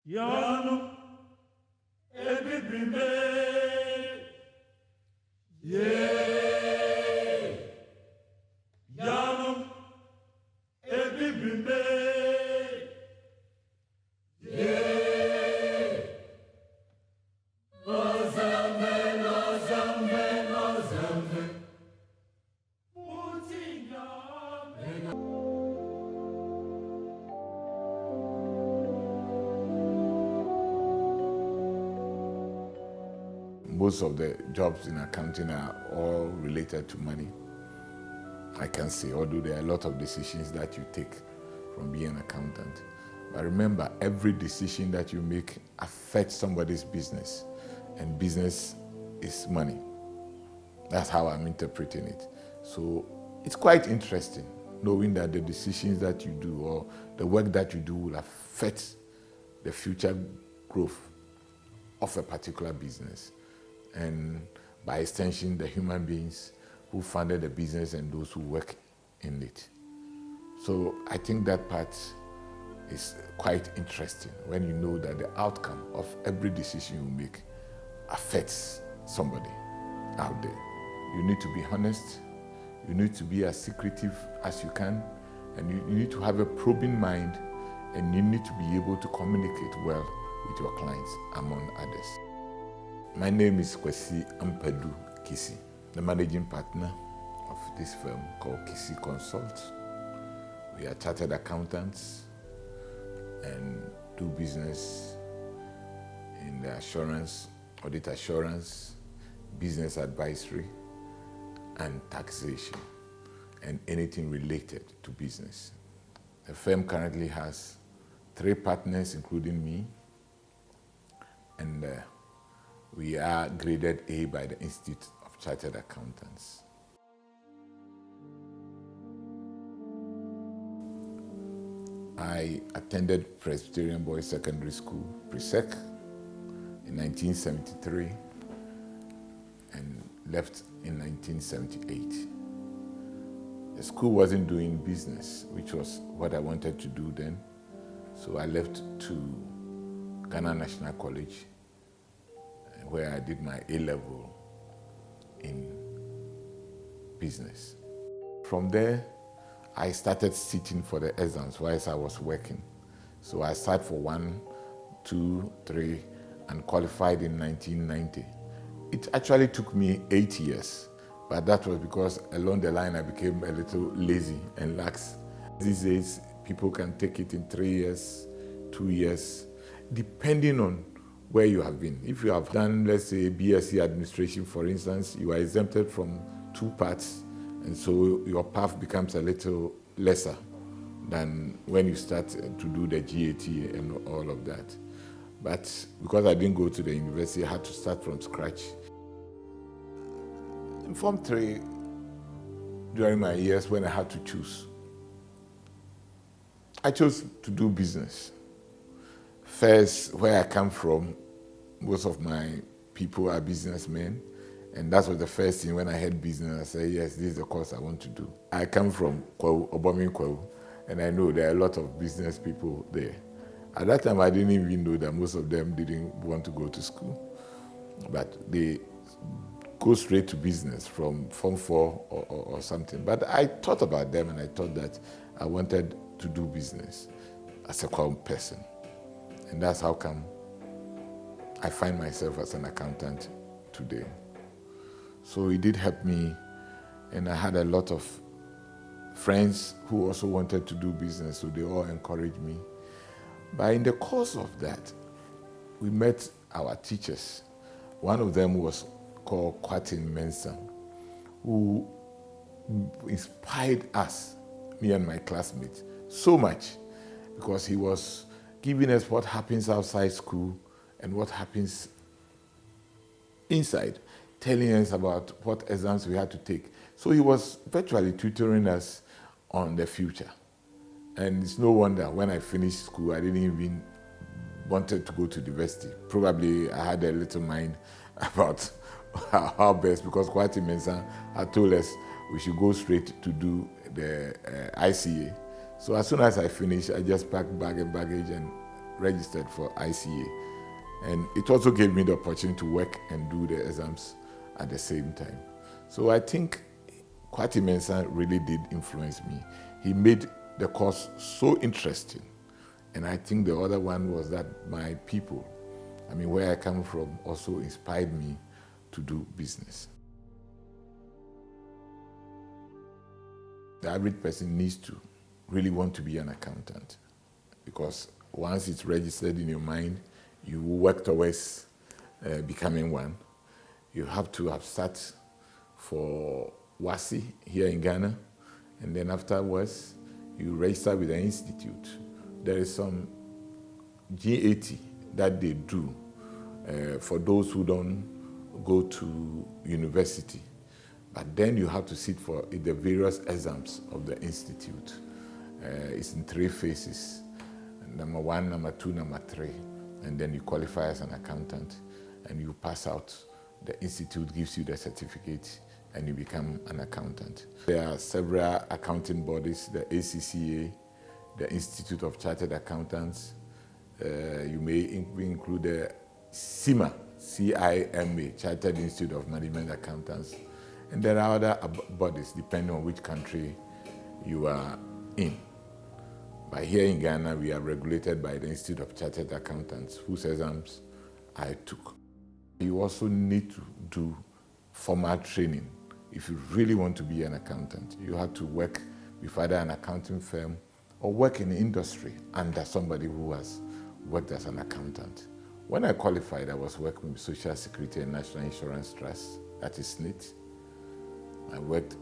Yano, ebibrimbe, yeah. Yano, ebibrimbe, yeah. Ozambe, ozambe, ozambe. Most of the jobs in accounting are all related to money, I can say, although there are a lot of decisions that you take from being an accountant. But remember, every decision that you make affects somebody's business, and business is money. That's how I'm interpreting it. So it's quite interesting knowing that the decisions that you do or the work that you do will affect the future growth of a particular business, and by extension, the human beings who funded the business and those who work in it. So I think that part is quite interesting when you know that the outcome of every decision you make affects somebody out there. You need to be honest, you need to be as secretive as you can, and you need to have a probing mind, and you need to be able to communicate well with your clients, among others. My name is Kwesi Ampadu Kisi, the managing partner of this firm called Kisi Consult. We are chartered accountants and do business in the assurance, audit assurance, business advisory, and taxation, and anything related to business. The firm currently has 3 partners, including me, and we are graded A by the Institute of Chartered Accountants. I attended Presbyterian Boys Secondary School, Presec, in 1973 and left in 1978. The school wasn't doing business, which was what I wanted to do then, so I left to Ghana National College, where I did my A-level in business. From there, I started sitting for the exams whilst I was working. So I sat for 1, 2, 3, and qualified in 1990. It actually took me 8 years, but that was because along the line I became a little lazy and lax. These days, people can take it in 3 years, 2 years, depending on where you have been. If you have done, let's say, BSc administration, for instance, you are exempted from 2 parts, and so your path becomes a little lesser than when you start to do the GAT and all of that. But because I didn't go to the university, I had to start from scratch. In Form 3, during my years when I had to choose, I chose to do business. First, where I come from, most of my people are businessmen, and that was the first thing when I had business. I said, yes, this is the course I want to do. I come from Obomin Kwawu, and I know there are a lot of business people there. At that time, I didn't even know that most of them didn't want to go to school, but they go straight to business from Form 4 or something. But I thought about them, and I thought that I wanted to do business as a Kwawu person. And that's how come I find myself as an accountant today. So it did help me, and I had a lot of friends who also wanted to do business, so they all encouraged me. But in the course of that, we met our teachers. One of them was called Kwatin Mensah, who inspired us, me and my classmates, so much, because he was giving us what happens outside school and what happens inside, telling us about what exams we had to take. So he was virtually tutoring us on the future. And it's no wonder when I finished school, I didn't even wanted to go to university. Probably I had a little mind about how best, because Kwati Mensah had told us we should go straight to do the ICA. So as soon as I finished, I just packed bag and baggage and registered for ICA. And it also gave me the opportunity to work and do the exams at the same time. So I think Kwati Mensah really did influence me. He made the course so interesting. And I think the other one was that my people, where I come from, also inspired me to do business. The average person needs to really want to be an accountant, because once it's registered in your mind, you work towards becoming one. You have to have sat for WASI here in Ghana, and then afterwards, you register with the institute. There is some G80 that they do for those who don't go to university. But then you have to sit for the various exams of the institute. It's in 3 phases. Number 1, number 2, number 3. And then you qualify as an accountant and you pass out. The institute gives you the certificate and you become an accountant. There are several accounting bodies, the ACCA, the Institute of Chartered Accountants. You may include the CIMA, C-I-M-A, Chartered Institute of Management Accountants. And there are other bodies depending on which country you are in. But here in Ghana, we are regulated by the Institute of Chartered Accountants, whose exams I took. You also need to do formal training. If you really want to be an accountant, you have to work with either an accounting firm or work in the industry under somebody who has worked as an accountant. When I qualified, I was working with Social Security and National Insurance Trust, that is SNIT. I worked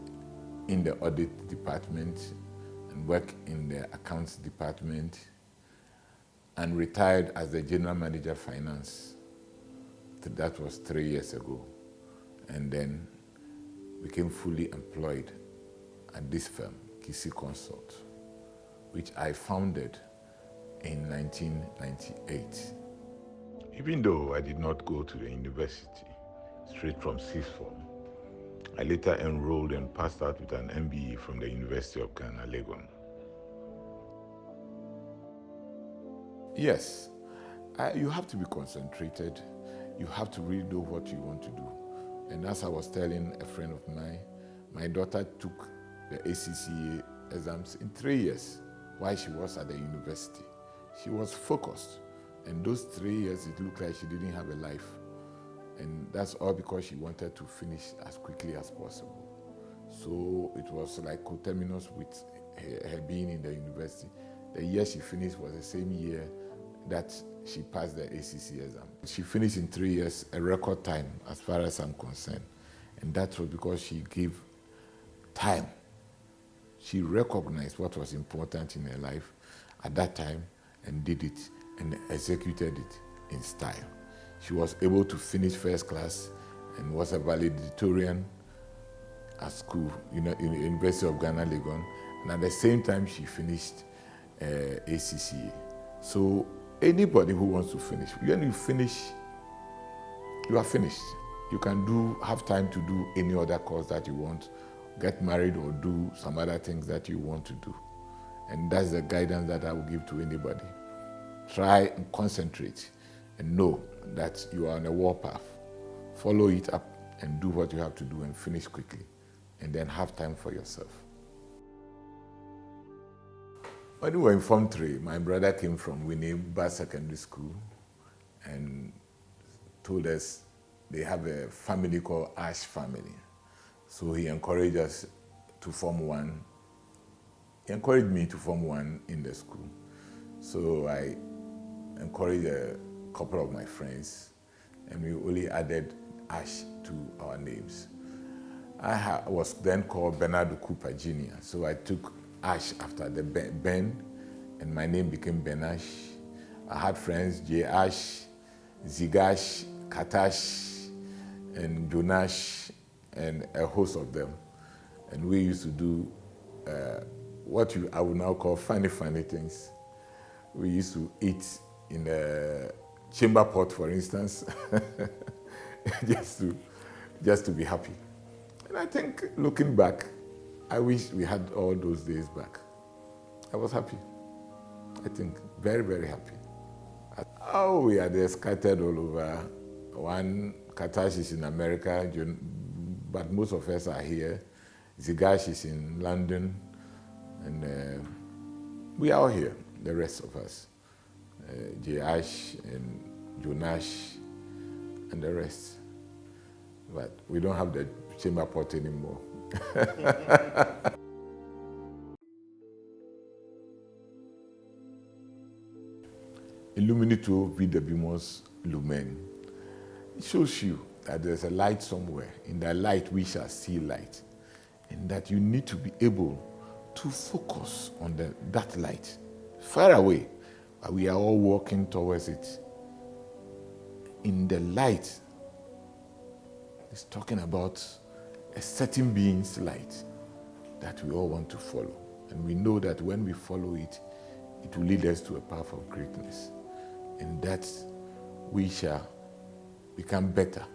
in the audit department and worked in the accounts department and retired as the general manager of finance. That was 3 years ago. And then became fully employed at this firm, Kisi Consult, which I founded in 1998. Even though I did not go to the university straight from sixth form, I later enrolled and passed out with an MBA from the University of Ghana, Legon. Yes, you have to be concentrated. You have to really know what you want to do. And as I was telling a friend of mine, my daughter took the ACCA exams in 3 years while she was at the university. She was focused. And those 3 years, it looked like she didn't have a life. And that's all because she wanted to finish as quickly as possible. So it was like coterminous with her being in the university. The year she finished was the same year that she passed the ACC exam. She finished in 3 years, a record time as far as I'm concerned. And that was because she gave time. She recognized what was important in her life at that time and did it and executed it in style. She was able to finish first class and was a valedictorian at school, in the University of Ghana, Legon. And at the same time, she finished ACCA. So anybody who wants to finish, when you finish, you are finished. You can have time to do any other course that you want, get married or do some other things that you want to do. And that's the guidance that I will give to anybody. Try and concentrate and know that you are on a warpath. Follow it up and do what you have to do and finish quickly. And then have time for yourself. When we were in Form 3, my brother came from Winneba Secondary School and told us they have a family called Ash family. So he encouraged us to form one. He encouraged me to form one in the school. So I encouraged a couple of my friends, and we only added Ash to our names. I was then called Bernado Cooper Jr., so I took Ash after the Ben, and my name became BenAsh. I had friends, J. Ash, Zigash, Katash, and Jonash, and a host of them. And we used to do what I would now call funny things. We used to eat in a chamber pot, for instance, just to be happy. And I think, looking back, I wish we had all those days back. I was happy. I think very, very happy. Oh, we are there scattered all over. One, Katash is in America, but most of us are here. Zigash is in London, and we are all here, the rest of us. J-Ash and Jonash and the rest. But we don't have the chamber pot anymore. Illuminito videbimos lumen. It shows you that there's a light somewhere. In that light, we shall see light. And that you need to be able to focus on that light. Far away, but we are all walking towards it. In the light, it's talking about a certain being's light that we all want to follow. And we know that when we follow it, it will lead us to a path of greatness. And that we shall become better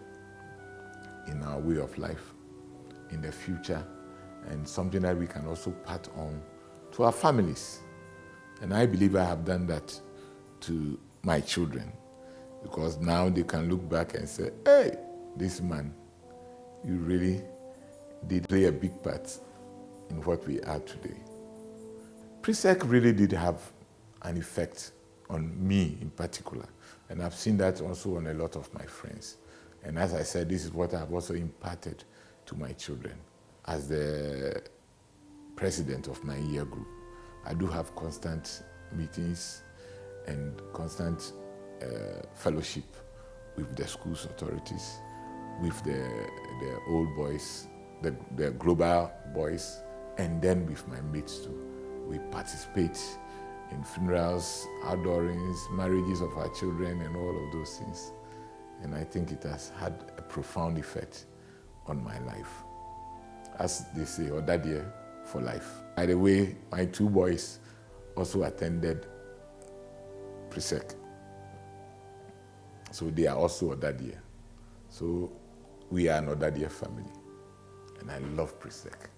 in our way of life, in the future, and something that we can also pass on to our families. And I believe I have done that to my children, because now they can look back and say, hey, this man, you really did play a big part in what we are today. Presec really did have an effect on me in particular. And I've seen that also on a lot of my friends. And as I said, this is what I've also imparted to my children. As the president of my year group, I do have constant meetings and constant fellowship with the school's authorities, with the old boys, the global boys, and then with my mates too. We participate in funerals, outdoorings, marriages of our children, and all of those things. And I think it has had a profound effect on my life. As they say, Odadees for life. By the way, my two boys also attended Presec. So they are also Odadees. So we are an Odadees family. And I love Presec.